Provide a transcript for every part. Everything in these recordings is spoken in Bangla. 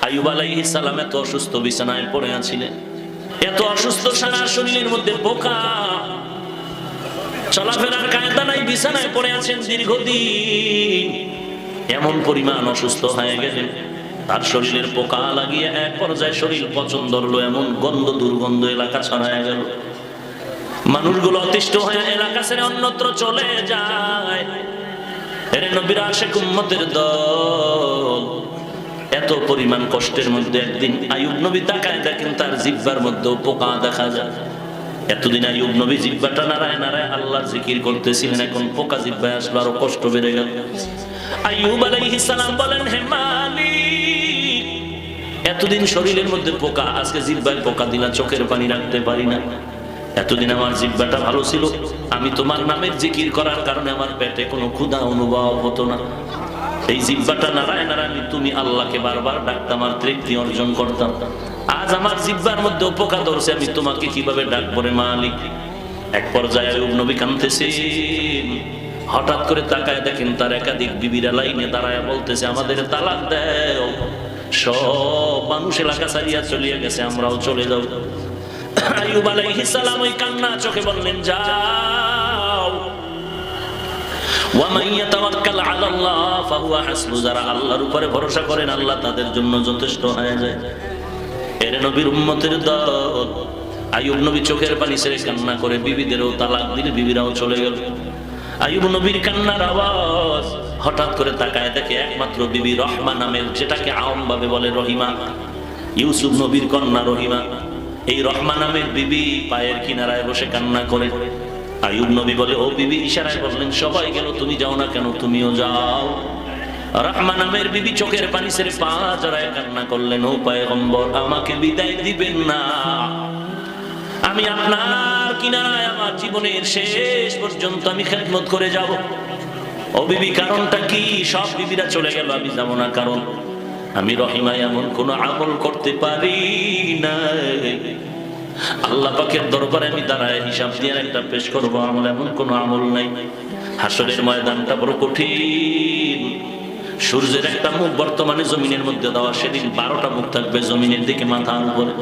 আইয়ুব আলাইহিস সালাম এত অসুস্থ বিছানায় পড়ে আছিলেন, এত অসুস্থ, সারা শরীরের মধ্যে পোকা, চলাফেরার কায়দা নাই, বিছানায় পড়ে আছেন দীর্ঘদিন। এমন পরিমাণ অসুস্থ হয়ে গেলেন, তার শরীরের পোকা লাগিয়ে এক পর্যায়ে শরীর পচন ধরলো, এমন গন্ধ দুর্গন্ধ এলাকা ছড়ায় গেল। মানুষগুলো অতিষ্ঠ হয়ে এলাকা ছেড়ে অন্যত্র চলে যায়। এরে নবীর আশিক উম্মতের দল, এত পরিমাণ কষ্টের মধ্যে একদিন আইয়ুব নবী তাকায় দেখেন তার জিহ্বার মধ্যে পোকা দেখা যায়। এতদিন আইয়ুব নবী জিহ্বাটা নাড়ায় নাড়ায় আল্লাহর জিকির করতেছিলেন, এখন পোকা জিহ্বায় আসলো, আরো কষ্ট বেড়ে গেল। আইয়ুব আলাইহিস সালাম বলেন, হে মালিক, এতদিন শরীরের মধ্যে পোকা, আজকে জিহ্বায় পোকা দিলা, চোখের পানি রাখতে পারি না। এতদিন আমার জিহ্বাটা ভালো ছিল, আমি তোমার নামের জিকির করার কারণে আমার পেটে কোনো ক্ষুধা অনুভব হতো না। এই জিহ্বাটা নাড়ায় নাড়ায় তুমি আল্লাহকে বারবার ডাকতাম, আর তৃপ্তি অর্জন করতাম। আজ আমার জিহ্বার মধ্যে পোকা ধরছে, আমি তোমাকে কিভাবে ডাকবো রে মালিক। এক পর্যায়ে আইয়ুব নবী কাঁদতেছেন, হঠাৎ করে তাকায় দেখেন তার একাধিক বিবিরা লাইনে দাঁড়ায় বলতেছে, আমাদের তালাক দাও, সব মানুষ এলাকা ছাড়িয়া চলিয়ে গেছে, আমরাও চলে যাও। আইয়ুব আলাইহিস সালাম ওই কান্না চোখে বললেন, যাও, ওয়ামান ইয়াতাওয়াক্কাল আলাল্লাহ ফাহুয়া হাসবু, যারা আল্লাহর উপরে ভরসা করেন আল্লাহ তাদের জন্য যথেষ্ট হয়ে যায়। এর নবীর উম্মতের দল, আইয়ুব নবী চোখের পানি ছেড়ে কান্না করে বিবিদেরও তালাক দিলে বিবিরাও চলে গেল। আইয়ুব নবীর কান্নার আওয়াজ হঠাৎ করে তাকায় দেখে একমাত্র বিবি রহমা নামের, যেটাকে আম ভাবে বলে রহিমা, ইউসুফ নবীর কন্যা রহিমা, এই রহমা নামের বিবি পায়ের কিনারায় বসে কান্না করে। আইয়ুব নবী বলে, ও বিবি, ইশারায় বললেন সবাই গেল, তুমি যাও না কেন, তুমিও যাও। রহমা নামের বিবি চোখের পানি ছেড়ে পা জড়ায় কান্না করলেন, ও পয়গম্বর, আমাকে বিদায় দিবেন না, আমি আপনার কিনারায় আমার জীবনের শেষ পর্যন্ত আমি খেদমত করে যাব। ও বিবি, কারণটা কি? সব বিবিরা চলে গেল, আমি যাব না, কারণ আমি রহিমা এমন কোন আমল করতে পারি না, আল্লাহ পাকের দরবারে আমি দাঁড়ায় হিসাব দিয়ে একটা পেশ করবো, আমল এমন কোন আমল নাই। হাসরের ময়দানটা বড় কঠিন, সূর্যের একটা মুখ বর্তমানে জমিনের মধ্যে দেওয়া, সেদিন 12টা মুখ থাকবে জমিনের দিকে মাথার উপরে।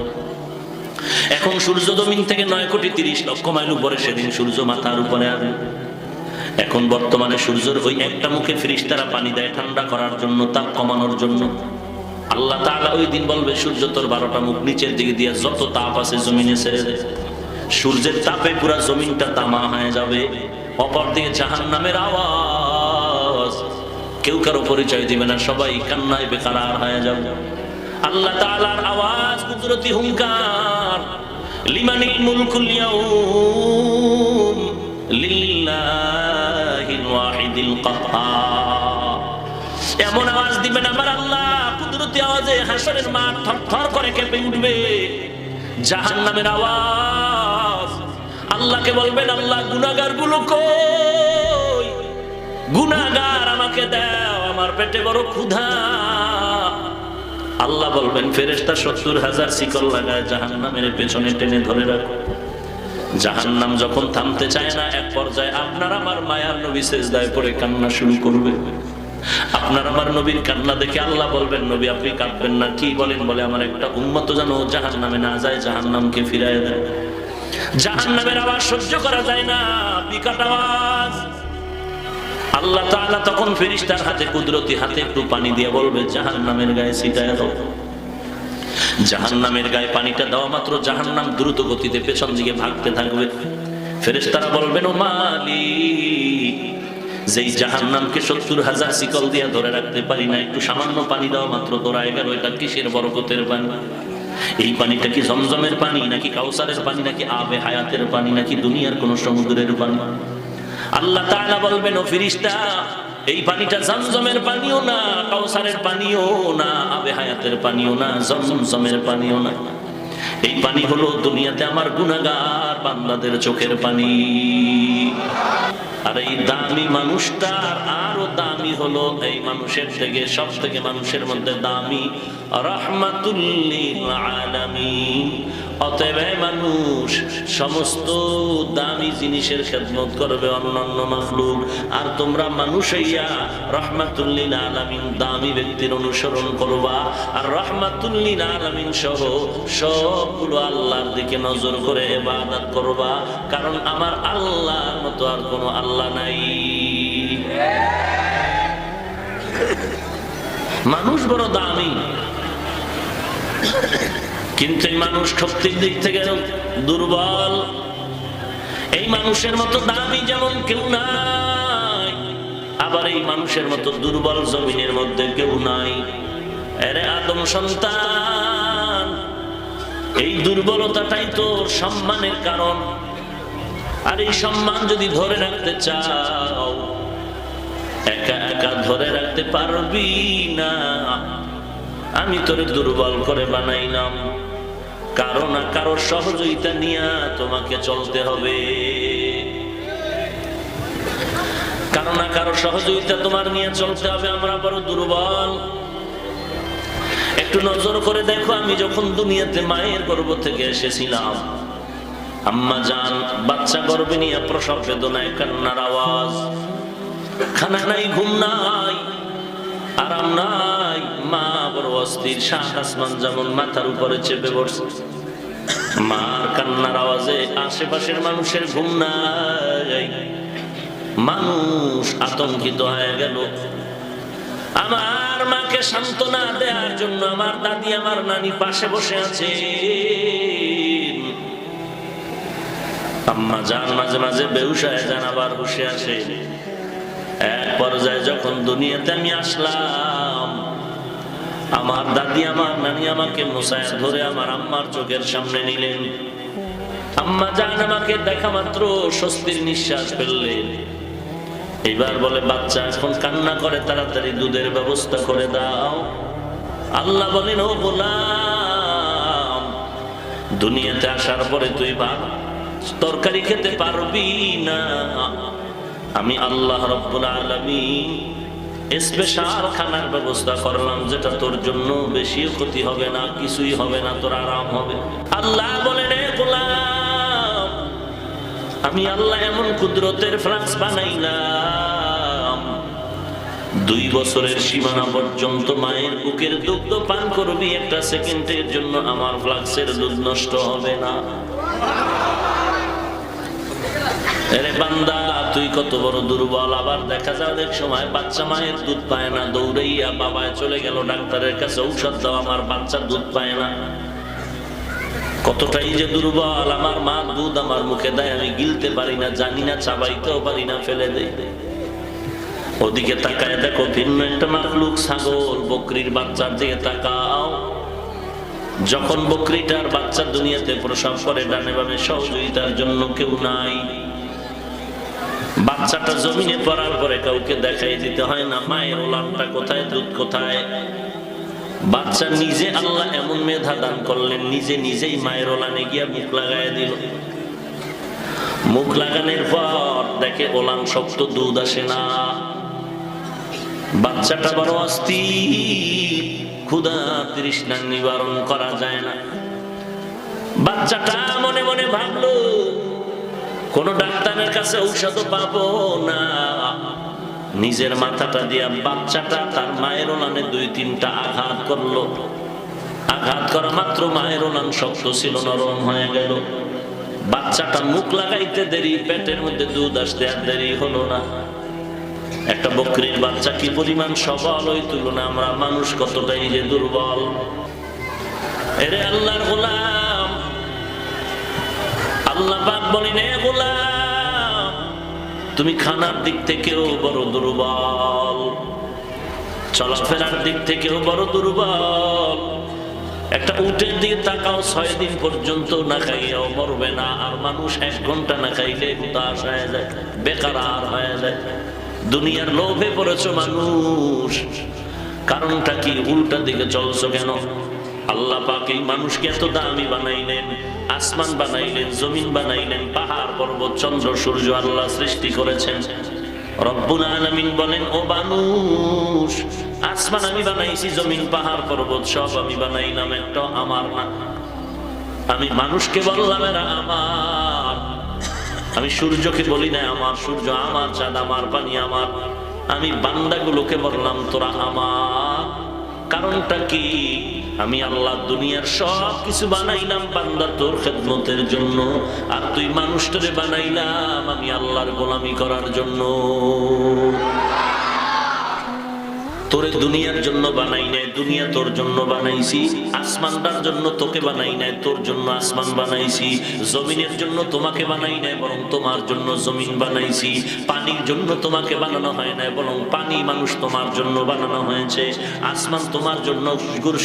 এখন সূর্য জমিন থেকে 9,30,00,000 মাইল উপরে, সেদিন সূর্য মাথার উপরে আসবে। এখন বর্তমানে সূর্যের ওই একটা মুখে ফেরেশতারা পানি দেয় ঠান্ডা করার জন্য, তাপ কমানোর জন্য। আল্লাহ তাআলা ওই দিন বলবে, সূর্য তোর 12টা মুখ নিচের দিকে দিয়ে যত তাপ আছে জমিনে ছেড়ে দে। সূর্যের তাপে পুরা জমিনটা তামা হয়ে যাবে। অপরদিকে জাহান্নামের আওয়াজ, কেউ কারো পরিচয় দিবে না, সবাই কান্নায় বেকারার হয়ে যাবে। আল্লাহ তাআলার আওয়াজ, কুদরতি হুঙ্কার, লিমানিল মুলকুল ইয়াউম লিল্লাহিল ওয়াহিদিল কাহ্হার, এমন আওয়াজ দিবেন আমার আল্লাহ, কুদরতি আওয়াজে হাসরের মাঠ থরথর করে কেঁপে উঠবে। জাহান্নামের আওয়াজ, আল্লাহকে বলবেন, আল্লাহ গুনাহগার গুলো কই, গুনাহগার আমাকে দাও, আমার পেটে বড় ক্ষুধা। আল্লাহ বলবেন, ফেরেশতা 70,000 শিকল লাগায় জাহান্নামের পেছনে টেনে ধরে রাখো। জাহান্নাম যখন থামতে চায় না, এক পর্যায়ে আপনার আমার মায়ার নবী সিজদায় পড়ে কান্না শুরু করবে। আপনার আমার নবীর কান্না দেখে আল্লাহ বলবেন, নবী আপনি কাঁদবেন না, কি বলেন? বলে, আমার একটা উম্মত যেন জাহান্নামে না যায়, জাহান্নামকে ফিরায় দেয়। জাহান্নামের আওয়াজ সহ্য করা যায় না, বিকট আওয়াজ। আল্লাহ তাআলা তখন ফেরেশতার হাতে, কুদরতি হাতে একটু পানি দিয়ে বলবে, জাহান্নামের গায়ে ছিটায় দাও। জাহান্নামের গায়ে পানিটা দেওয়া মাত্র জাহান্নাম দ্রুত গতিতে পেছন দিকে ভাগতে থাকবে। ফেরেশতারা বলবেন, ও মালিক, যেই জাহান্নামকে 70,000 শিকল দিয়ে ধরে রাখতে পারি না, একটু সামান্য পানি দেওয়া মাত্র দৌড়ায় গেল, এটা কিসের বরকতের পানি? এই পানিটা কি জমজমের পানি, নাকি কাউসারের পানি, নাকি আবে হায়াতের পানি, নাকি দুনিয়ার কোন সমুদ্রের পানি? আল্লাহ তাআলা বলবেন, ও ফেরেশতা, এই পানিটা জমজমের পানিও না, কাউসারের পানিও না, আবে হায়াতের পানিও না, জমজমের পানিও না। এই পানি হলো দুনিয়াতে আমার গুনাহগার বান্দাদের চোখের পানি। আর এই দামি মানুষটার আরো দামি হলো এই মানুষের থেকে, সব থেকে মানুষের মধ্যে দামি রাহমাতুল লিল আলামিন অতএব হে মানুষ, সমস্ত দামি জিনিসের খেদমত করবে অন্যান্য মাখলুক, আর তোমরা মানুষ হইয়া রাহমাতুল লিল আলামিন দামি ব্যক্তির অনুসরণ করবা, আর রাহমাতুল লিল আলামিন সহ সবগুলো আল্লাহর দিকে নজর করে ইবাদত করবা, কারণ আমার আল্লাহর মতো আর কোনো আল্লাহ নাই। মানুষ বড় দামি, কিন্তু এই মানুষ শক্তির দিক থেকে দুর্বল। এই মানুষের মতো দামি যেমন কেউ নাই, আবার এই মানুষের মতো দুর্বল জমিনের মধ্যে কেউ নাই। আরে আদম সন্তান, এই দুর্বলতাটাই তোর সম্মানের কারণ। আর এই সম্মান যদি ধরে রাখতে চাও, একা একা ধরে রাখতে পারবি না। আমি তোরে দুর্বল করে বানাইলাম, কারো না কারো সহযোগিতা নিয়ে তোমাকে চলতে হবে, কারো না কারো সহযোগিতা তোমার নিয়ে চলতে হবে। আমরা বড় দুর্বল। একটু নজর করে দেখো, আমি যখন দুনিয়াতে মায়ের গর্ভ থেকে এসেছিলাম, আম্মা জান বাচ্চা গর্ভে নিয়ে প্রসব বেদনায় কান্নার আওয়াজ, খানা নাই, ঘুম নাই, আরাম নাই, মা বড় অস্থির, সাত আসমান যেমন মাথার উপরে চেপে পড়ছে। মার কান্নার আওয়াজে আশেপাশের মানুষের ঘুম নাই, মানুষ আতঙ্কিত হয়ে গেল। আমার মাকে সান্ত্বনা দেওয়ার জন্য আমার দাদি, আমার নানি পাশে বসে আছে। আম্মা জান মাঝে মাঝে বেহুশ হয়ে যান, আবার বসে আসে। এক পর্যায়ে যখন দুনিয়াতে আমি আসলাম, আমার দাদি, আমার নানি আমাকে মোসায় ধরে আমার আম্মার চোখের সামনে নিলেন। আম্মা জান আমাকে দেখা মাত্র স্বস্তির নিঃশ্বাস ফেললেন। এবার বলে, বাচ্চা এখন কান্না করে, তাড়াতাড়ি দুধের ব্যবস্থা করে দাও। আল্লাহ বলেন, ও গোলাম, দুনিয়াতে আসার পরে তুই ভাত তরকারি খেতে পারবি না। আমি আল্লাহ রাব্বুল আলামিন স্পেশাল খানার ব্যবস্থা করলাম, যেটা তোর জন্য বেশি ক্ষতি হবে না, কিছুই হবে না, তোর আরাম হবে। আল্লাহ বলেন, রে গোলাম, আমি আল্লাহ এমন কুদরতের ফ্লাক্স বানাইলাম, 2 বছরের সীমানা পর্যন্ত মায়ের বুকের দুগ্ধ পান করবি, একটা সেকেন্ডের জন্য আমার ফ্লাক্সের দুধ নষ্ট হবে না। আরে বান্দা, তুই কত বড় দুর্বল। আবার দেখা যায় অনেক সময় বাচ্চা মায়ের দুধ পায় না, দৌড়াইয়া বাবায় চলে গেল ডাক্তারের কাছে, ঔষধ দাও, আমার বাচ্চা দুধ পায় না। কতটাই যে দুর্বল। আমার মা দুধ আমার মুখে দেয়, আমি গিলতে পারি না, জানি না, চাবাইতেও পারি না, ফেলে দেই। ওদিকে তাকায় দেখো ভিন্ন একটা মাখলুক, ছাগল, বকরির বাচ্চার দিকে তাকাও। যখন বকরিটার বাচ্চা দুনিয়াতে প্রসব করে, ডানে বামে সহযোগিতার জন্য কেউ নাই। বাচ্চাটা জমিনে পড়ার পরে কাউকে দেখাই দিতে হয় না, মায়ের ওলানটা কোথায়, দুধ কোথায়। বাচ্চা নিজে আল্লাহ এমন মেধা দান করলেন, নিজে নিজেই মায়ের ওলানে গিয়া মুখ লাগায় দিল। মুখ লাগানোর পর দেখে ওলান শক্ত, দুধ আসে না। বাচ্চাটা বড় অস্থির, ক্ষুধা তৃষ্ণা নিবারণ করা যায় না। বাচ্চাটা মনে মনে ভাবলো, কোন ডাক্তারের কাছে ঔষধ পাবো না। নিজের মাথাটা দিয়া বাচ্চাটা তার মায়ের ওলানে 2-3টা আঘাত করলো। আঘাত করা মাত্র মায়ের ওলান শক্ত ছিল, নরম হয়ে গেল। বাচ্চাটা মুখ লাগাইতে দেরি, পেটের মধ্যে দুধ আসতে আর দেরি হলো না। একটা বকরির বাচ্চা কি পরিমাণ সবল, ওই তুলনা আমরা মানুষ কতটাই যে দুর্বল। এরে আল্লাহর গোলাম, আল্লাহ পাক বলেন, এ গোলাম, তুমি খানার দিক থেকেও বড় দুর্বল, চলাফেরার দিক থেকেও বড় দুর্বল। একটা উটের দিকে তাকাও, 6 দিন পর্যন্ত না খাইয়াও মরবে না, আর মানুষ 1 ঘন্টা না খাইলে হুতাশ হয়ে যায়, বেকার হয়ে যায়। দুনিয়ার লোভে পড়েছো মানুষ, কারণটা কি? উল্টা দিকে চলছো কেন? আল্লাহ পাক এই মানুষকে এত দামি বানাইলেন, আসমান বানাইলেন, জমিন বানাইলেন, পাহাড় পর্বত চন্দ্র সূর্য আল্লাহ সৃষ্টি করেছেন। রব্বুল আলামিন বলেন, ও মানুষ, আসমান আমি বানাইছি, জমিন পাহাড় পর্বত সব আমি বানাইলাম, একটা আমার না। আমি মানুষকে বললাম এরা আমার, আমি সূর্যকে বলি না আমার, সূর্য আমার, চাঁদ আমার, পানি আমার। আমি বান্দাগুলোকে বললাম তোরা আমার। কারণটা কি? আমি আল্লাহ দুনিয়ার সব কিছু বানাইলাম বান্দা তোর খেদমতের জন্য, আর তুই মানুষটারে বানাইলাম আমি আল্লাহর গোলামি করার জন্য। তোরে দুনিয়ার জন্য বানাই নাই, দুনিয়া তোর জন্য বানাইছি। আসমানটার জন্য তোকে বানাই নাই, তোর জন্য আসমান বানাইছি। জমিনের জন্য তোমাকে বানাই নাই, বরং তোমার জন্য জমিন বানাইছি। পানির জন্য তোমাকে বানানো হয় নাই, বরং পানি মানুষ তোমার জন্য বানানো হয়েছে। আসমান তোমার জন্য,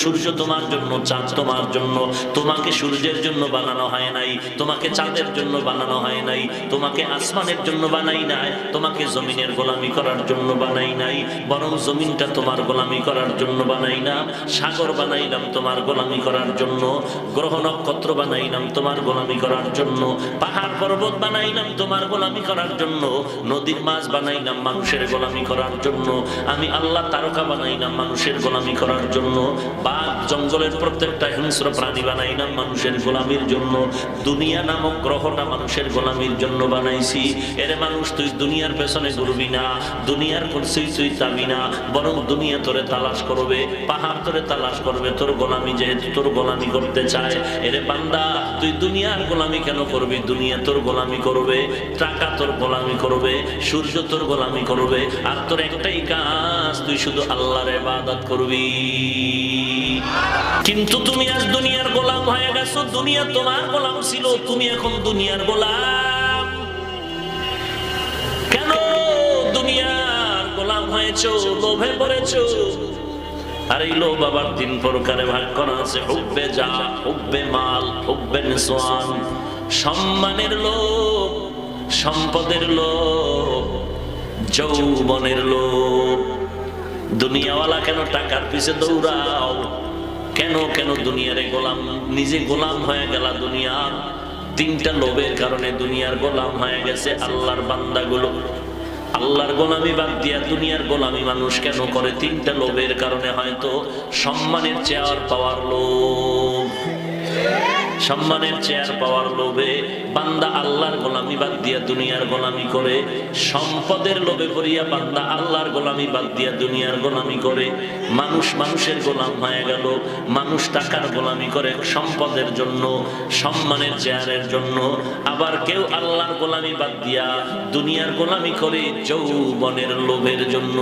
সূর্য তোমার জন্য, চাঁদ তোমার জন্য। তোমাকে সূর্যের জন্য বানানো হয় নাই, তোমাকে চাঁদের জন্য বানানো হয় নাই, তোমাকে আসমানের জন্য বানাই নাই, তোমাকে জমিনের গোলামি করার জন্য বানাই নাই, বরং জমিনটা তোমার গোলামি করার জন্য বানাইলাম। সাগর বানাইলাম তোমার গোলামি করার জন্য, গ্রহ নক্ষত্র বানাইলাম তোমার গোলামি করার জন্য, পাহাড় পর্বত বানাইলাম তোমার গোলামি করার জন্য, নদীর মাছ বানাইলাম মানুষের গোলামি করার জন্য। আমি আল্লাহ তারকা বানাইলাম মানুষের গোলামি করার জন্য, বাঘ জঙ্গলের প্রত্যেকটা হিংস্র প্রাণী বানাইলাম মানুষের গোলামির জন্য। দুনিয়া নামক গ্রহটা মানুষের গোলামির জন্য বানাইছি। এর মানুষ তুই দুনিয়ার পেছনে ঘুরবি না, দুনিয়ার করছিস তুই যাবি না, বরং দুনিয়া তোরে তালাশ করবে, পাহাড় তোরে তালাশ করবে তোর গোলামি, যেহেতু তোর গোলামি করতে চায়। এরে বান্দা তুই দুনিয়ার গোলামি কেন করবি? দুনিয়া তোর গোলামি করবে, টাকা তোর গোলামি করবে, সূর্য তোর গোলামি করবে, আর তোর একটাই কাজ, তুই শুধু আল্লাহর ইবাদত করবি। কিন্তু তুমি আজ দুনিয়ার গোলাম হয়ে গেছো। দুনিয়া তোমার গোলাম ছিল, তুমি এখন দুনিয়ার গোলাম। কেন দুনিয়ার গোলাম হয়েছো? লোভে পড়েছো। আর এই লোভ আবার 3 প্রকারে ভাগ করা আছে। হুব্বে যা, হুব্বে মাল, হুব্বে নিসওয়ান। সম্মানের লোভ, সম্পদের লোভ, যৌবনের লোভ। দুনিয়াওয়ালা কেন টাকার পিছে দৌড়াও? কেন কেন দুনিয়ারে গোলাম, নিজে গোলাম হয়ে গেল দুনিয়ার। 3টা লোভের কারণে দুনিয়ার গোলাম হয়ে গেছে আল্লাহর বান্দাগুলো। আল্লাহর গোলামি বাদ দিয়া দুনিয়ার গোলামি মানুষ কেন করে? 3টা লোভের কারণে। হয়তো সম্মানের চেয়ার পাওয়ার লোভ, সম্মানের চেয়ার পাওয়ার লোভে বান্দা আল্লাহর গোলামি বাদ দিয়া দুনিয়ার গোলামি করে। সম্পদের লোভে পড়িয়া বান্দা আল্লাহর গোলামি বাদ দিয়া দুনিয়ার গোলামি করে। মানুষ মানুষের গোলাম হয়ে গেল। মানুষ টাকার গোলামি করে সম্পদের জন্য, সম্মানের চেয়ারের জন্য। আবার কেউ আল্লাহর গোলামি বাদ দিয়া দুনিয়ার গোলামি করে যৌবনের লোভের জন্য।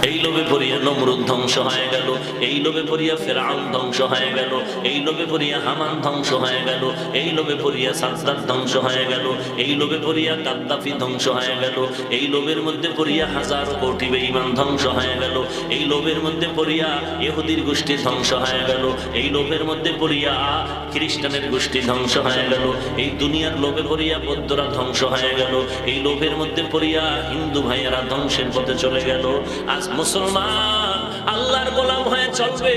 এই লোভে পড়িয়া নমরুদ ধ্বংস হয়ে গেল, এই লোভে পড়িয়া ফেরাউন ধ্বংস হয়ে গেল, এই লোভে পড়িয়া হামান ধ্বংস হয়ে গেল, এই লোভে পড়িয়া সাদ্দাত ধ্বংস হয়ে গেল, এই লোভে পড়িয়া গাদ্দাফি ধ্বংস হয়ে গেল, এই লোভের মধ্যে পড়িয়া হাজার কোটি বেঈমান ধ্বংস হয়ে গেল, এই লোভের মধ্যে পড়িয়া ইহুদির গোষ্ঠী ধ্বংস হয়ে গেল, এই লোভের মধ্যে পড়িয়া খ্রিস্টানের গোষ্ঠী ধ্বংস হয়ে গেল, এই দুনিয়ার লোভে পড়িয়া বৌদ্ধরা ধ্বংস হয়ে গেল, এই লোভের মধ্যে পড়িয়া হিন্দু ভাইয়েরা ধ্বংসের পথে চলে গেল। আজ মুসলমান আল্লাহর গোলাম হয়ে চলবে,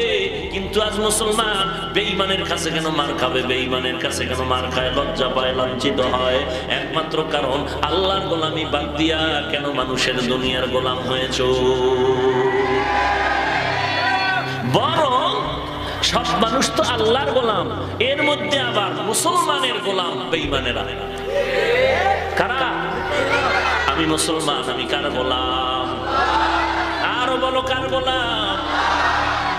কিন্তু আজ মুসলমান বেঈমানের কাছে কেন মার খাবে? বেঈমানের কাছে কেন মার খায়, লজ্জা পায়, লাঞ্ছিত হয়? একমাত্র কারণ আল্লাহর গোলামি বাদ দিয়া কেন মানুষের দুনিয়ার গোলাম হয়েছ। বরং সব মানুষ তো আল্লাহর গোলাম, এর মধ্যে আবার মুসলমানের গোলাম বেঈমানেরা। কারা? আমি মুসলমান, আমি কার গোলাম? আরো বলো কার গোলাম?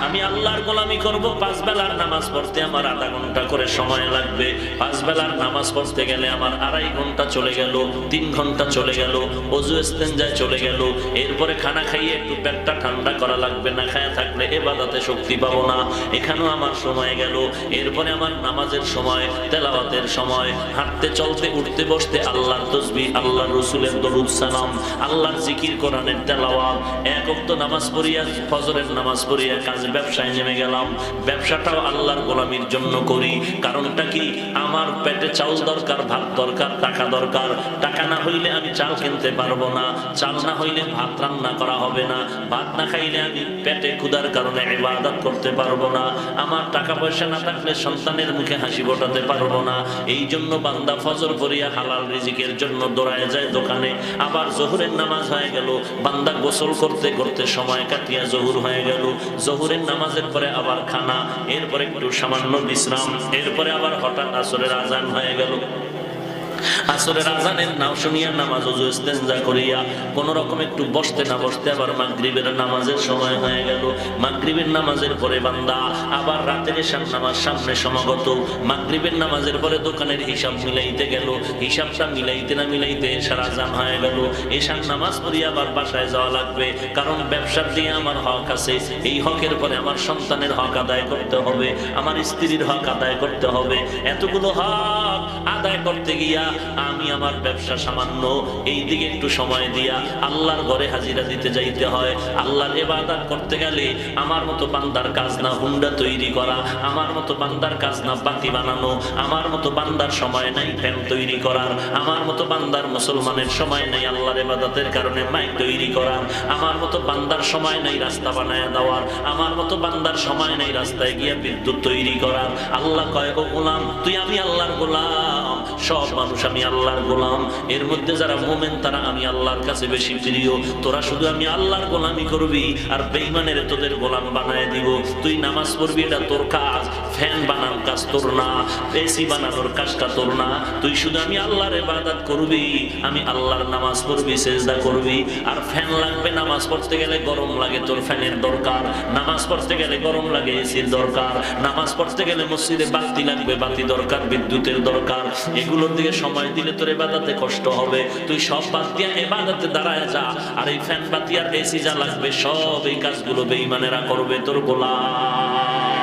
আমি আল্লাহর গোলামি করব। 5 বেলার নামাজ পড়তে আমার আধা ঘন্টা করে সময় লাগবে। 5 বেলার নামাজ পড়তে গেলে আমার 2.5 ঘন্টা চলে গেল, 3 ঘন্টা চলে গেল, ওযু ইস্তেনজায় চলে গেল। এরপরে খানা খাইয়ে একটু পেটটা ঠান্ডা করা লাগবে, না খায়া থাকলে ইবাদতে শক্তি পাবো না, এখানেও আমার সময় গেল। এরপরে আমার নামাজের সময়, তেলাওয়াতের সময়, হাঁটতে চলতে উঠতে বসতে আল্লাহর তাসবিহ, আল্লাহর রাসূলের দরুদ সালাম, আল্লাহর জিকির, কোরআনের তেলাওয়াত। 1 ওয়াক্ত নামাজ পড়িয়া, ফজরের নামাজ পড়িয়া কাজ ব্যবসায় নেমে গেলাম। ব্যবসাটাও আল্লাহর গোলামির জন্য করি। কারণটা কি? আমার পেটে চাউল দরকার, ভাত দরকার, টাকা দরকার। টাকা না হইলে আমি চাল কিনতে পারবো না, চাল না হইলে ভাত রান্না করা হবে না, ভাত না খাইলে আমি পেটে ক্ষুধার কারণে ইবাদত করতে পারবো না, আমার টাকা পয়সা না থাকলে সন্তানের মুখে হাসি ফোটাতে পারবো না। এই জন্য বান্দা ফজর পড়িয়া হালাল রিজিকের জন্য দৌড়ায় যায় দোকানে। আবার জোহরের নামাজ হয়ে গেল, বান্দা গোসল করতে করতে সময় কাটিয়া জোহর হয়ে গেল। জোহরের নামাজের পরে আবার খানা, এরপরে একটু সামান্য বিশ্রাম, এরপরে আবার হঠাৎ আসরের আজান হয়ে গেল। আসরের আজানের নাম শুনিয়া নামাজ ওযু ইস্তেনজা করিয়া কোন রকম একটু বসতে না বসতে আবার মাগরিবের নামাজের সময় হয়ে গেল। মাগরিবের নামাজের পরে বান্দা আবার রাতের এশার নামাজ সামনে সমাগত। মাগরিবের নামাজের পরে দোকানের হিসাব মিলাইতে গেল, হিসাবটা মিলাইতে না মিলাইতে এশার আজান হয়ে গেল। এশার নামাজ পড়িয়া আবার বাসায় যাওয়া লাগবে, কারণ ব্যবসার দিয়ে আমার হক আছে। এই হকের পরে আমার সন্তানের হক আদায় করতে হবে, আমার স্ত্রীর হক আদায় করতে হবে। এতগুলো হক আদায় করতে গিয়া আমি আমার ব্যবসা সামান্য, এই দিকে একটু সময় দিয়া আল্লাহর ঘরে হাজিরা দিতে যাইতে হয়। আল্লাহর ইবাদত করতে গেলে আমার মতো বান্দার কাজ না হুন্ডা তৈরি করা, আমার মতো বান্দার কাজ না বাতি বানানো, আমার মতো বান্দার সময় নাই ফ্যান তৈরি করার, আমার মতো বান্দার মুসলমানের সময় নাই আল্লাহর ইবাদতের কারণে মাইক তৈরি করার, আমার মতো বান্দার সময় নাই রাস্তা বানায় দেওয়ার, আমার মতো বান্দার সময় নাই রাস্তায় গিয়া বিদ্যুৎ তৈরি করার। আল্লাহ কয়, ও গোলাম তুই আমি আল্লাহর গোলাম, সব মানুষ আমি আল্লাহর গোলাম, এর মধ্যে যারা মুমিন তারা আমি আল্লাহর কাছে বেশি প্রিয়। তোরা শুধু আমি আল্লাহর গোলামি করবি আর বেঈমানের তোদের গোলাম বানায় দিব। তুই নামাজ পড়বি এটা তোর কাজ, ফ্যান বানানোর কাজ তোর না, এসি বানানোর কাজটা তোর না। তুই শুধু আমি আল্লাহর ইবাদত করবি, আমি আল্লাহর নামাজ পড়বি, সিজদা করবি। আর ফ্যান লাগবে, নামাজ পড়তে গেলে গরম লাগে, তোর ফ্যানের দরকার। নামাজ পড়তে গেলে গরম লাগে, এসির দরকার। নামাজ পড়তে গেলে মসজিদে বাতি লাগবে, বাতি দরকার, বিদ্যুতের দরকার। এগুলোর দিকে সময় দিলে তোর ইবাদতে কষ্ট হবে। তুই সব বাদ দিয়া ইবাদতে দাঁড়ায় যা। আর এই ফ্যান বাতি আর এসি যা লাগবে সব এই কাজগুলো বেঈমানেরা করবে, তোর গোলাম।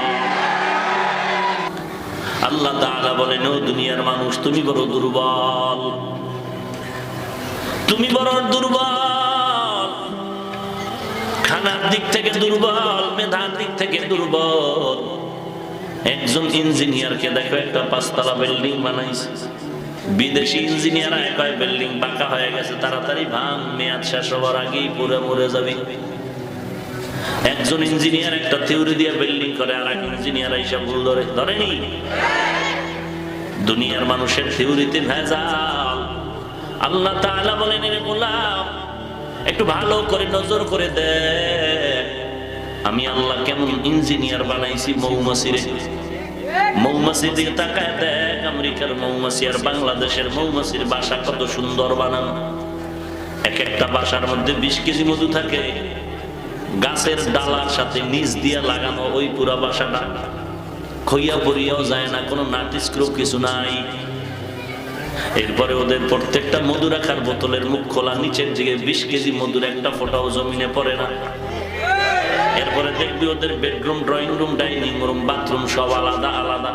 আল্লাহ তাআলা বলেন, ও দুনিয়ার মানুষ তুমি বড় দুর্বল, তুমি বড় দুর্বল, খানার দিক থেকে দুর্বল, মেধার দিক থেকে দুর্বল। একজন ইঞ্জিনিয়ারকে দেখো একটা 5 তলা বিল্ডিং বানাইছে, বিদেশি ইঞ্জিনিয়াররা একই বিল্ডিং বাঁকা হয়ে গেছে, তাড়াতাড়ি ভাঙ, মেয়াদ শেষ হওয়ার আগেই পুরো মরে যাবে। একজন ইঞ্জিনিয়ার একটা থিওরি দিয়ে বিল্ডিং করে, আর এক ইঞ্জিনিয়ার এসে ভুল ধরেনি। দুনিয়ার মানুষের থিওরিতে ভেজাল। আল্লাহ তাআলা বলেন, রে গোলাম একটু ভালো করে নজর করে দেখ, আমি আল্লাহ কেমন ইঞ্জিনিয়ার বানাইছি মৌমাছিরে। মৌমাছির দিকে তাকায় দেখ, আমেরিকার মৌমাছি আর বাংলাদেশের মৌমাছির বাসা কত সুন্দর বানানো। এক একটা বাসার মধ্যে 20 কেজি মধু থাকে, গাছের ডালার সাথে নিচ দিয়া লাগানো ওই পুরা বাসাটা, খইয়া পড়িয়াও যায় না, কোনো নাটিস্ক্রুপ কিছু নাই। এরপরে ওদের প্রত্যেকটা মধু রাখার বোতলের মুখ খোলা, নিচের দিকে 20 কেজি মধুর একটা ফোঁটাও জমিনে পড়ে না। এরপরে দেখবি ওদের bedroom, drawing room, dining room, bathroom সব আলাদা আলাদা,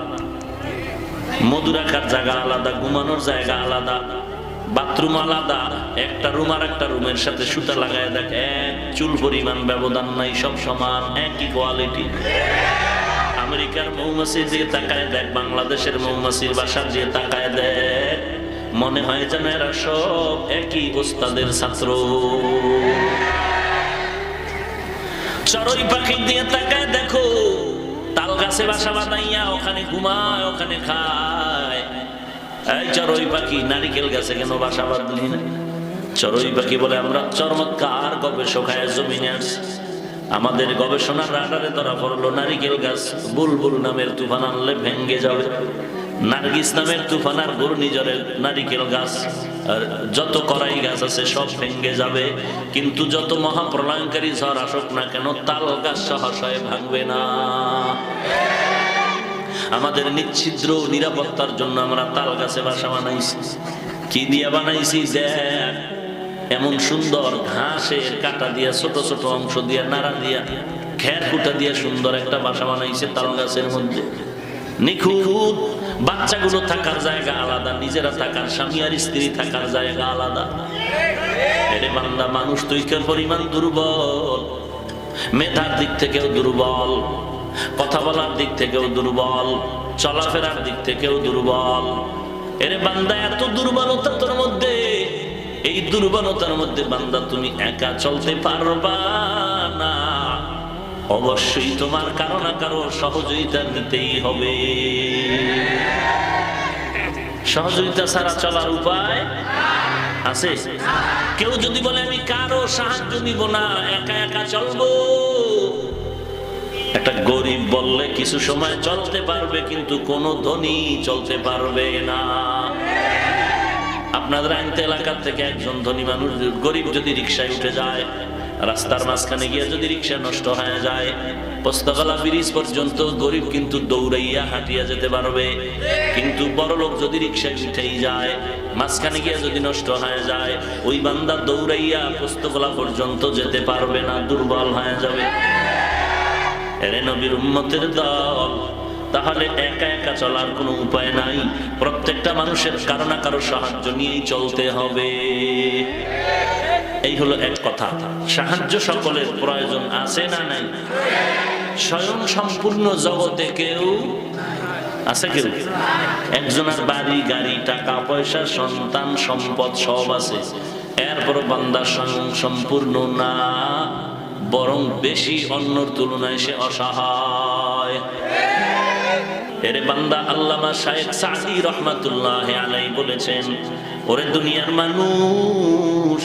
মধু রাখার জায়গা আলাদা, ঘুমানোর জায়গা আলাদা, বাথরুম আলাদা। একটা রুম আর একটা রুমের সাথে সুতা লাগায় দেখ, এক চুল পরিমাণ ব্যবধান নাই, সব সমান, একই কোয়ালিটি। আমেরিকার মৌমাছির দিয়ে তাকায় দেখ, বাংলাদেশের মৌমাছির বাসার দিয়ে তাকায় দেখ, মনে হয় যেন এরা সব একই ওস্তাদের ছাত্র। চড়ুই পাখি দিয়ে তাকায় দেখো, তাল গাছে বাসা বানাইয়া ওখানে ঘুমায়, ওখানে খায়। এই চড়ুই পাখি, নারিকেল গাছে কেন বাসা বাঁধলি না? চড়ুই পাখি বলে, আমরা চমৎকার গবেষকায় জমিনে আসছি, আমাদের গবেষণার রাডারে ধরা পড়লো নারিকেল গাছ বুলবুল নামের তুফান আনলে ভেঙ্গে যাবে, নার্গিস নামের তুফান আর ঘূর্ণিঝড়ের নারিকেল গাছ আর যত করাই গাছ আছে সব ভেঙ্গে যাবে। কিন্তু যত মহাপ্রলয়ঙ্কারী ঝড় আসুক না কেন, তাল গাছ সহসায় ভাঙবে না। আমাদের নিচ্ছিদ্র নিরাপত্তার জন্য আমরা তাল গাছে বাসা বানাইছি। কি দিয়া বানাইছি? দেখ, এমন সুন্দর ঘাসের কাটা দিয়া, ছোট ছোট অংশ দিয়া, নাড়া দিয়া, খের কুটা দিয়া সুন্দর একটা বাসা বানাইছে তাল গাছের মধ্যে। নিখুঁত। বাচ্চাগুলো থাকার জায়গা আলাদা, নিজেরা থাকার, স্বামী আর স্ত্রী থাকার জায়গা আলাদা। এরে বান্দা, মানুষ তুই কে পরিমাণ দুর্বল, মেধার দিক থেকেও দুর্বল, কথা বলার দিক থেকেও দুর্বল, চলাফেরার দিক থেকেও দুর্বল। এরে বান্দা, এত দুর্বলতা তোর মধ্যে, এই দুর্বলতার মধ্যে বান্দা তুমি একা চলতে পারবা না। অবশ্যই তোমার কারো না কারো সহযোগিতা নিতেই হবে। সহযোগিতা ছাড়া চলার উপায় আছে? কেউ যদি বলে আমি কারো সাহায্য নিব না, একা একা চলবো, একটা গরিব বললে কিছু সময় চলতে পারবে, কিন্তু কোন ধনী চলতে পারবে না। আপনাদের আইনতে এলাকার থেকে একজন ধনী মানুষ গরিব যদি রিকশায় উঠে যায়, রাস্তার মাঝখানে গিয়ে যদি রিকশা নষ্ট হয়ে যায়, পোস্তগলা ব্রিজ পর্যন্ত গরিব কিন্তু দৌড়াইয়া হাঁটিয়া যেতে পারবে। কিন্তু বড় লোক যদি রিকশায় উঠেই যায়, মাঝখানে গিয়ে যদি নষ্ট হয়ে যায়, ওই বান্দা দৌড়াইয়া পোস্তগলা পর্যন্ত যেতে পারবে না, দুর্বল হয়ে যাবে। এরে নবীর উম্মতের দল, তাহলে একা একা চলার কোনো উপায় নাই। প্রত্যেকটা মানুষের কারো না কারো সাহায্য নিয়েই চলতে হবে। এই হলো এক কথা। সাহায্য সকলের প্রয়োজন আছে না নাই? স্বয়ং সম্পূর্ণ জগতে কেউ আছে? কেউ একজনের বাড়ি গাড়ি টাকা পয়সা সন্তান সম্পদ সব আছে, এরপর বান্দা স্বয়ং সম্পূর্ণ না, বরং বেশি অন্যর তুলনায় সে অসহায়। এরে বান্দা, আল্লামা শাইখ সাদি রহমাতুল্লাহ আলাইহি বলেছেন, ওরে দুনিয়ার মানুষ,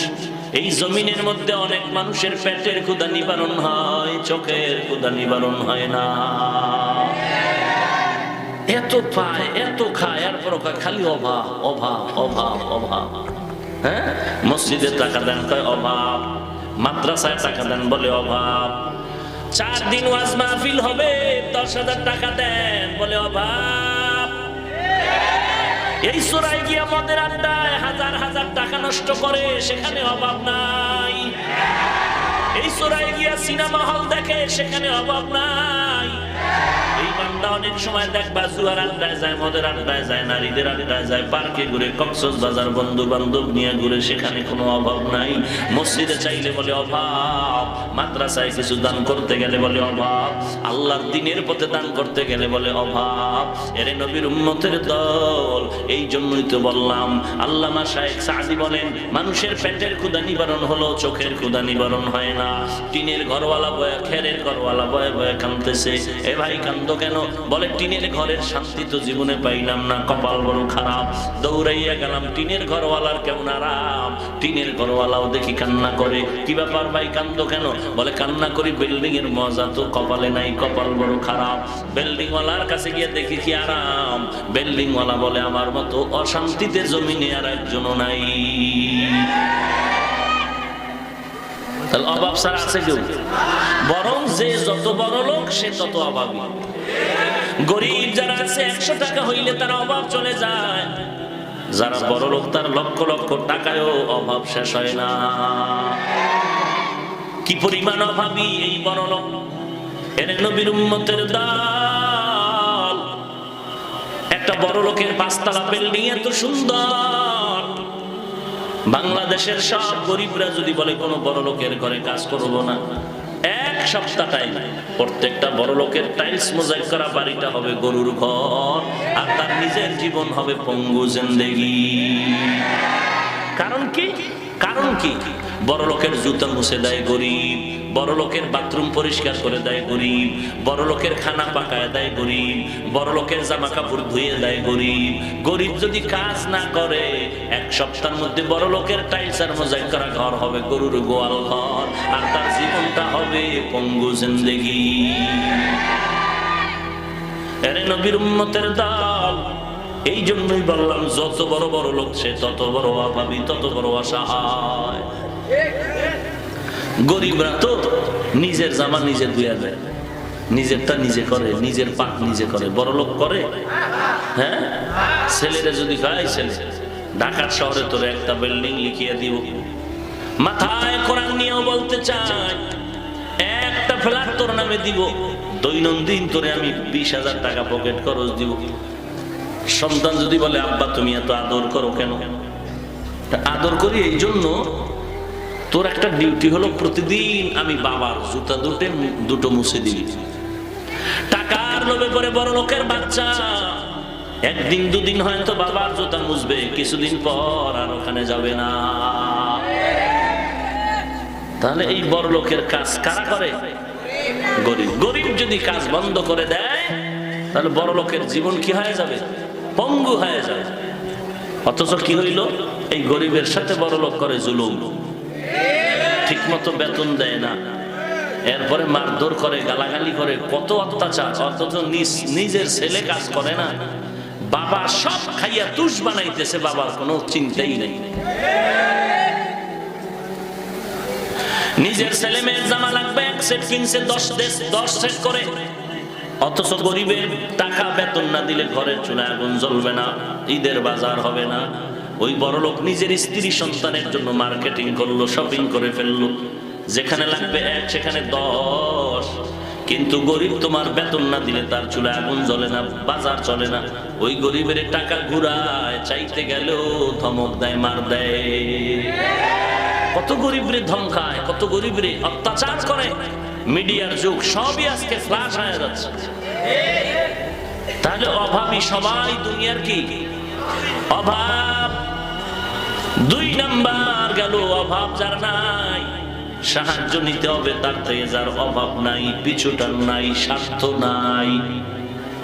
এই জমিনের মধ্যে অনেক মানুষের পেটের ক্ষুধা নিবারণ হয়, চোখের ক্ষুধা নিবারণ হয় না। এত পায় এত খায়, এরপর খালি অভাব অভাব অভাব অভাব। হ্যাঁ, মসজিদে টাকা দেন কয় অভাব, মাদ্রাসায় টাকা দেন বলে অভাব, 4 দিন ওয়াজ মাহফিল হবে 10,000 টাকা দেন বলে অভাব। এই চোরাই গিয়া মদের আড্ডায় হাজার হাজার টাকা নষ্ট করে, সেখানে অভাব নাই। এই চোরাই গিয়া সিনেমা হল দেখে, সেখানে অভাব নাই। এই বান্দা অনেক সময় দেখবা জুয়ার আড্ডায় যায়, মদের আড্ডায় যায়, নারীদের আড্ডায় যায়, পার্কে ঘুরে, কক্সবাজার বন্ধু বান্ধব নিয়ে ঘুরে, সেখানে কোনো অভাব নাই। মসজিদে চাইলে বলে অভাব, মাদ্রাসায় কিছু দান করতে গেলে বলে অভাব, আল্লাহর দ্বীনের পথে দান করতে গেলে বলে অভাব। এরে নবীর উম্মতের দল, এই জন্যই তো বললাম, আল্লামা শাইখ সাদি বলেন, মানুষের পেটের ক্ষুধা নিবারণ হলো, চোখের ক্ষুধা নিবারণ হয় না। টিনের ঘরওয়ালা বয়া, খেরের ঘরওয়ালা বয়া বয়া কাঁদতেছে। এ ভাই কান্দো কেন? বলে টিনের ঘরের শান্তি তো জীবনে পাইলাম না, কপাল বড় খারাপ। দৌড়াইয়া গেলাম টিনের ঘরওয়ালার কেমন আরাম, টিনের ঘরওয়ালাও দেখি কান্না করে। কি ব্যাপার ভাই কান্দো কেন? বলে কান্না করি বিল্ডিং এর মজা তো কপালে নাই, কপাল বড় খারাপ। বিল্ডিং ওয়ালার কাছে গিয়ে দেখি কি আরাম। বিল্ডিং ওয়ালা বলে আমার মতো অশান্তিতে জমিনে আর একজনও নাই। তাহলে অভাব ছাড়া আছে কেউ? বরং যে যত বড় লোক সে তত অভাবী। গরিব যারা আছে 100 টাকা হইলে তার অভাব চলে যায়, যারা বড় লোক তার লক্ষ লক্ষ টাকায়ও অভাব শেষ হয় না। কি পরিমাণ অভাবী এই বড় লোক! এর নবীর উম্মতের দল, একটা বড় লোকের 5 তলা বিল্ডিং এত সুন্দর, বাংলাদেশের সব গরিবরা যদি বলে কোন বড় লোকের ঘরে কাজ করব না, 1 সপ্তাহ টাইম প্রত্যেকটা বড় লোকের টাইলস মোজাইক করা বাড়িটা হবে গরুর ঘর, আর তার নিজের জীবন হবে পঙ্গু জিন্দেগি। কারণ কি? কারণ কি? বড় লোকের জুতা মুছে দেয় গরিব, বড় লোকের বাথরুম পরিষ্কার করে দেয় গরিব, বড় লোকের খানা পাকায় দেয় গরিব, বড় লোকের জামা কাপড় ধুয়ে দেয় গরিব। গরিব যদি কাজ না করে 1 সপ্তাহের মধ্যে বড় লোকের টাইলস আর মোজাইক করা ঘর হবে গরুর গোয়াল ঘর, আর তার জীবনটা হবে পঙ্গু জিন্দেগি। এরে নবীর উম্মতের দল, এই জন্যই বললাম, যত বড় বড় লোক সে তত বড় অভাবী, তত বড় অসহায়। গরিবরা তো নিজের জামা নিজে ধুয়ে দেয়, নিজেরটা নিজে করে, নিজের পাক নিজে করে। বড় লোক করে? হ্যাঁ, ছেলেরা যদি গায়, ছেলে ঢাকার শহরে তোর একটা বিল্ডিং লিখিয়ে দিব, মাথায় কোরআন নিয়েও বলতে চাই, একটা ফ্ল্যাট তোর নামে দিব, দৈনন্দিন তোরে আমি 20,000 টাকা পকেট খরচ দিব। সন্তান যদি বলে আব্বা তুমি এত আদর করো কেন? আদর করি এই জন্য, তোর একটা ডিউটি হলো প্রতিদিন আমি বাবার জুতা দুটো মুছে দিই। টাকার লোভে পরে বড় লোকের বাচ্চা 1 দিন 2 দিন হয়তো বাবার জুতা মুছবে, কিছুদিন পর আর ওখানে যাবে না। তাহলে এই বড় লোকের কাজ কারা করে? গরিব। গরিব যদি কাজ বন্ধ করে দেয়, তাহলে বড় লোকের জীবন কি হয়ে যাবে? পঙ্গু হয়ে যাবে। অথচ কি হইল? এই গরিবের সাথে বড় লোক করে জুলুম, ঠিক মতো বেতন দেয় না, এরপরে মারধর করে, গালাগালি করে, কত অত্যাচার। অথচ নিজের ছেলে কাজ করে না, বাবা সব খাইয়া তুষ বানাইতেছে, বাবার কোনো চিন্তাই নেই। নিজের ছেলে মেয়ের জামা লাগবে 1 সেট কিনছে 10 সেট করে, অথচ গরিবের টাকা বেতন না দিলে ঘরের চুলায় আগুন জ্বলবে না, ঈদের বাজার হবে না। ওই বড়লোক নিজের স্ত্রী সন্তানের জন্য মার্কেটিং করলো, শপিং করে ফেললো, যেখানে লাগবে 1 সেখানে 10। কিন্তু গরিব তোমার বেতন না দিলে তার চুলায় আগুন জ্বলে না, বাজার চলে না। ওই গরিবের টাকা ঘুরায়, চাইতে গেলেও ধমক দেয়, মার দেয়। কত গরিবরে ধমকায়, কত গরিবরে অত্যাচার করে। মিডিয়ার যুগ, সবই আজকে ফ্ল্যাশ হয়ে যাচ্ছে। তাহলে অভাবী সবাই দুনিয়ার কি অভাব। 2 নাম্বার গেল অভাব যার নাই, সাহায্য নিতে হবে তার থেকে যার অভাব নাই, পিছুটান নাই, স্বার্থ নাই।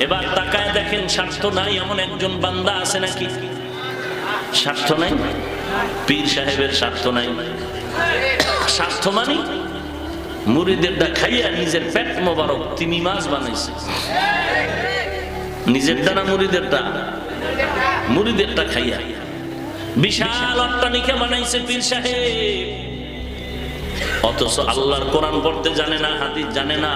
এবার তাকায় দেখেন, স্বার্থ নাই এমন একজন বান্দা আছে নাকি? স্বার্থ নাই। পীর সাহেবের স্বার্থ নাই। স্বার্থ মানে মুরিদেরটা খাইয়া নিজের পেট মোবারক তিমি মাছ বানাইছে। নিজেরটা না মুরিদেরটা? মুরিদেরটা খাইয়া বিশাল অট্টালিকা বানাইছে পীর সাহেব, অথচ আল্লাহর কোরআন পড়তে জানে না, হাদিস জানে না।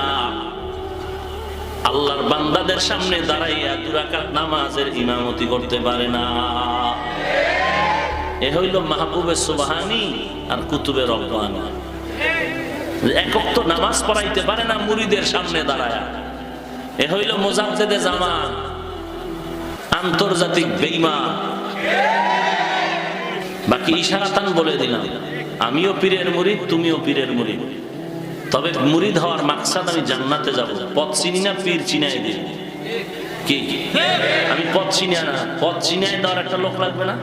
আল্লাহর বান্দাদের সামনে দাঁড়াইয়া 2 রাকাত নামাজের ইমামতি করতে পারে না। এ হইল মাহবুবে সুবহানি আর কুতুবে রব্বানি। 1 ওয়াক্ত নামাজ পড়াইতে পারে না মুরিদের সামনে দাঁড়ায়া। এ হইল মুজাদ্দিদে জামান, আন্তর্জাতিক বেঈমান। বাকি ইশারাতান বলে দিলাম, আমিও পীরের মুরিদ, তুমিও পীরের মুরিদ। তবে মুরিদ হওয়ার মাকসাদ আমি জান্নাতে যাব। পথ চিনি না, পীর চিনাই দিই। কি আমি পথ চিনি না, পথ চিনাই দেওয়ার একটা লোক লাগবে না?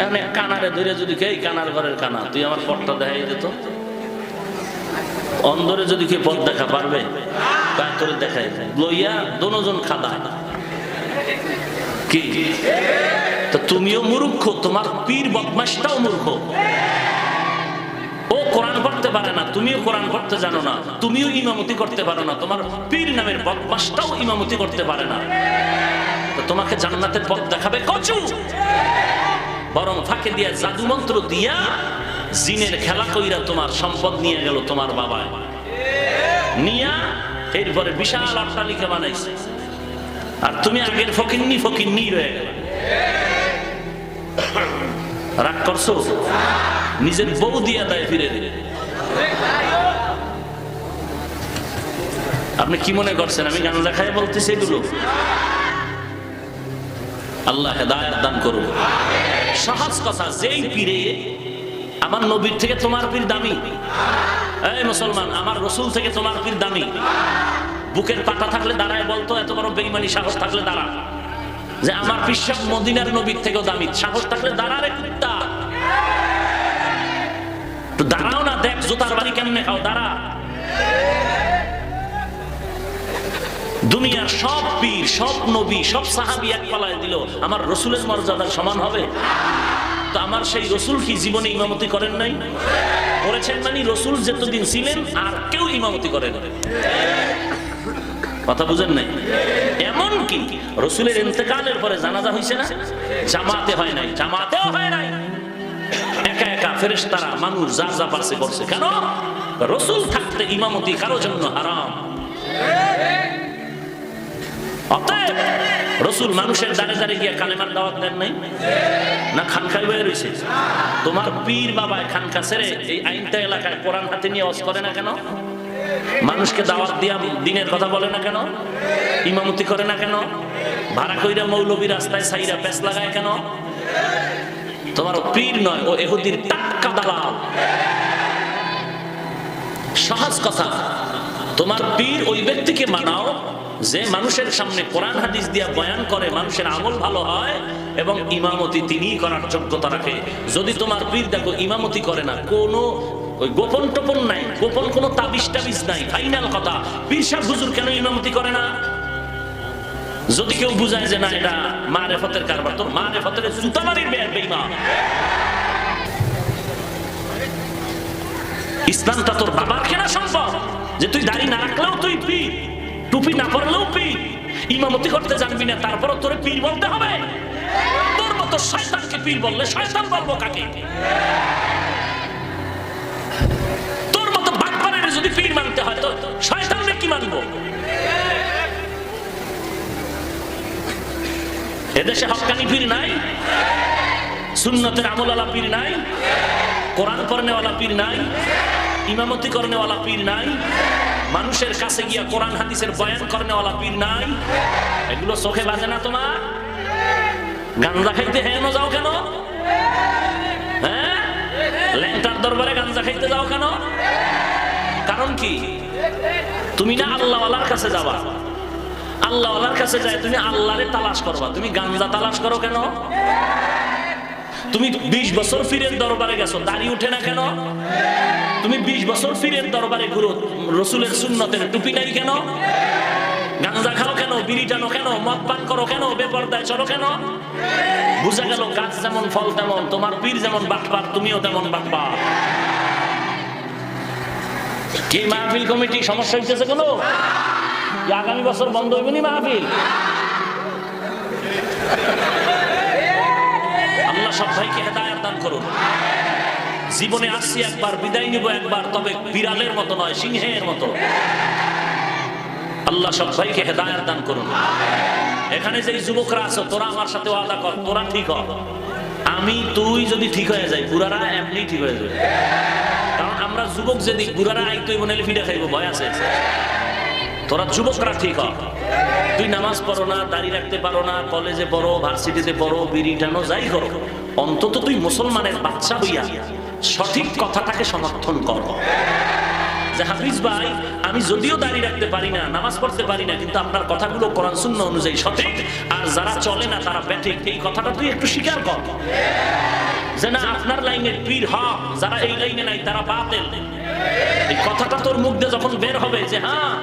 এখন কানারে ধরে যদি কে কানার ঘরের কানা, তুই আমার পথটা দেখাই দিত। অন্ধরে যদি কে পথ দেখা পারবে, তোরে দেখাই লইয়া দোনোজন খাদা। কি তো তুমিও মূর্খ, তোমার পীর বদমাশটাও মূর্খ। ও কোরআন পড়তে পারে না, তুমিও কোরআন পড়তে জানো না, তুমিও ইমামতি করতে পারো না, তোমার পীর নামের বদমাশটাও ইমামতি করতে পারে না। তো তোমাকে জান্নাতের পথ দেখাবে কচু, বরং ফাঁকে দিয়া জাদু মন্ত্র দিয়া জিনের খেলা কইরা তোমার সম্পদ নিয়ে গেল তোমার বাবা, নিয়া এরপরে বিশাল অট্টালিকা বানাইছে। আর তুমি আগের ফকিন্নি রয়ে গেল। রাগ করছো? নিজের বউ দিয়া দেয় ফিরে দিলে। আপনি কি মনে করছেন আমি গান লেখায় বলতেছি এগুলো? আল্লাহ হেদায়েত দান করুন। সহজ কথা, যেই পীরে আমার নবীর থেকে তোমার পীর দামি। এই মুসলমান, আমার রসুল থেকে তোমার পীর দামি। বুকের পাটা থাকলে দাঁড়ায় বলতো, এত বড় বেঈমানি সাহস থাকলে দাঁড়া, যে আমার পিসাব মদিনার নবীর থেকেও দামি। সাহস থাকলে দাঁড়া রে কুত্তা, তো দাঁড়াও না, দেখ জুতার বাড়ি কেমনে খাও, দাঁড়া। দুনিয়ার সব পীর, সব নবী, সব সাহাবী এক পালায় দিল, আমার রসুলের মর্যাদার সমান হবে? তো আমার সেই রসুল কি জীবনে ইমামতি করেন নাই? করেছেন মানে রসুল যতদিন ছিলেন আর কেউ ইমামতি করেন। কথা বুঝেন নাই? এমন কি রসুলের ইন্তেকালের পরে জানাজা হয়েছে না? জামাতে হয় নাই, জামাতেও হয় নাই। একা একা ফেরেশতারা মানুষ যা যা পারছে করছে। কেন? রসুল থাকতে ইমামতি কারো জন্য হারাম। অতএব রসুল মানুষের দাঁড়ে দাঁড়ে গিয়ে কালেমার দাওয়াত দেন নাই না? খানকায় বয়ে রয়েছে। তোমার পীর বাবায় খানকা ছেড়ে এই আইনটা এলাকায় কোরআন হাতে নিয়ে ওয়াজ করে না কেন? মানুষকে দাওয়াত দিয়া দিনের কথা বলে না কেন? ইমামতি করে না কেন? ভাড়া কইরা মৌলবী রাস্তায় সাইরা পেছ লাগায় কেন? তোমার পীর নয়, ও ইহুদির টাটকা দালাল। সহজ কথা, তোমার পীর ওই ব্যক্তিকে মানাও যে মানুষের সামনে কোরআন হাদিস দিয়া বয়ান করে, মানুষের আমল ভালো হয় এবং ইমামতি তিনিই করার যোগ্যতা রাখে। যদি তোমার পীর দেখো ইমামতি করে না, কোনো ওই গোপন টোপন নাই, গোপন কোনো তাবিজ টাবিজ নাই, ফাইনাল কথা, পীর সাহেব হুজুর কেন ইমামতি করে না? যদি কেউ বুঝায় যে না এটা মারেফতের কারবার, তো মারেফতের জুতামারির বেঈমান। ইসলামটা তোর বাবার কেনা সম্ভব? যে তুই দাড়ি না রাখলেও তুই পীর, টুপি না পরলেও পীর, ইমামতি করতে জানবি না তারপর তোরে পীর বলতে হবে? তোর মতো শয়তানকে পীর বললে শয়তান বলবো কাকে? তোর মতো বাটপারের যদি পীর মানতে হয় তো শয়তানরে কি মানবো? এদেশে হক্কানি পীর নাই, সুন্নতের আমলওয়ালা পীর নাই, কোরআন পড়নেওয়ালা পীর নাই, ইমামতি করনেওয়ালা পীর নাই, মানুষের কাছে গিয়া কোরআন হাদিসের বয়ান করনেওয়ালা পীর নাই। এগুলো চোখে বাজে না তোমার? গাঞ্জা খাইতে হেন যাও কেন? হ্যাঁ, ল্যাংটার দরবারে গাঞ্জা খাইতে যাও কেন? কারণ কি? তুমি না আল্লাহওয়ালার কাছে যাবা, আল্লাহওয়ালার কাছে যায় তুমি আল্লাহরে তালাশ করবা, তুমি গাঞ্জা তালাশ করো কেন? তুমি 20 বছর পীরের দরবারে গেছো, দাড়ি উঠে না কেন? তুমি 20 বছর পীরের দরবারে ঘুরো, রসুলের সুন্নতের টুপি নাই কেন? গাঞ্জা খাও কেন? বিড়ি টানো কেন? মদ পান করো কেন? বেপরদায় চলো কেন? বুঝা গেল গাছ যেমন ফল তেমন, তোমার পীর যেমন বাটপার তুমিও তেমন বাটপার। কি মাহফিল কমিটি সমস্যা হইতেছে কোনো? আগামী বছর বন্ধ হইব নি মাহফিল? আল্লাহ সব ভাইকে হেদায়েত দান করুন। জীবনে আসছি একবার, বিদায় নিব একবার, তবে বিড়ালের মতো নয়, সিংহের মতো। আল্লাহ সব ভাইকে হেদায়েত দান করুন। এখানে যে যুবকরা আছো, তোরা আমার সাথে ওয়াদা কর, তোরা ঠিক হ। আমি তুই যদি ঠিক হয়ে যাই, বুড়ারা এমনি ঠিক হয়ে যাবে। কারণ আমরা যুবক যদি বুড়ারা আইতই মনে ফিডা খাইব, ভয় আছে। তোরা যুবকরা ঠিক হ। তুই নামাজ পড়ো না, দাড়ি রাখতে পারো না, কলেজে পড়ো, ভার্সিটিতে পড়ো, বিড়ি টানো, যাই করো, অন্তত তুই মুসলমানের বাচ্চা হইয়া সঠিক কথাটাকে সমর্থন কর। যে হাফিজ ভাই, আমি যদিও দাড়ি রাখতে পারি না, নামাজ পড়তে পারি না, কিন্তু আপনার কথাগুলো কোরআন সুন্নাহ অনুযায়ী সঠিক, আর যারা চলে না তারা ব্যাঠিক, এই কথাটা তুই একটু স্বীকার কর। যে না, আপনার লাইনের পীর হক, যারা এই লাইনে নাই তারা বাতিল। এই কথাটা তোর মুখ দিয়ে যখন বের হবে যে হ্যাঁ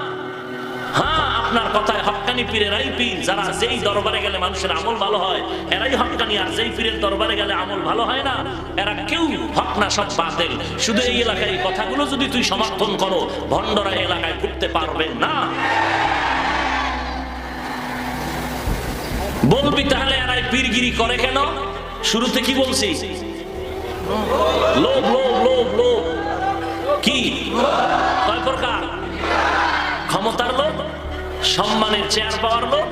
হ্যাঁ, আপনার কথায় হক্কানি পীরেরাই পীর, যারা যেই দরবারে গেলে মানুষের আমল ভালো হয় এরাই হক্কানি, আর যেই পীরের দরবারে গেলে আমল ভালো হয় না এরা কেউ হক না, সব বাতিল। শুধু এই এলাকায় এই কথাগুলো যদি তুই সমর্থন করো, ভণ্ডরা এলাকায় ঘুরতে পারবে না। বলবি তাহলে এরাই পীরগিরি করে কেন? শুরুতে কি বলছি? লোভ লোভ লোভ লোভ। কি কয় প্রকার? ক্ষমতার লোভ, সম্মানের চেয়ার পাওয়ার লোভ,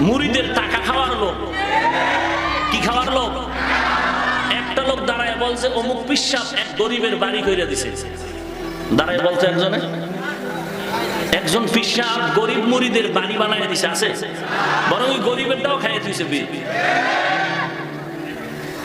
মুরিদের টাকা খাওয়ার লোভ। কি খাওয়ার লোভ? একটা লোক দাঁড়ায় বলছে অমুক পিসাব এক গরিবের বাড়ি কইরা দিছে। দাঁড়ায় বলছে একজন পিসাব গরিব মুরিদের বাড়ি বানায় দিছে। আছে? বরং ওই গরিবেরটাও খাইয়ে দিছে।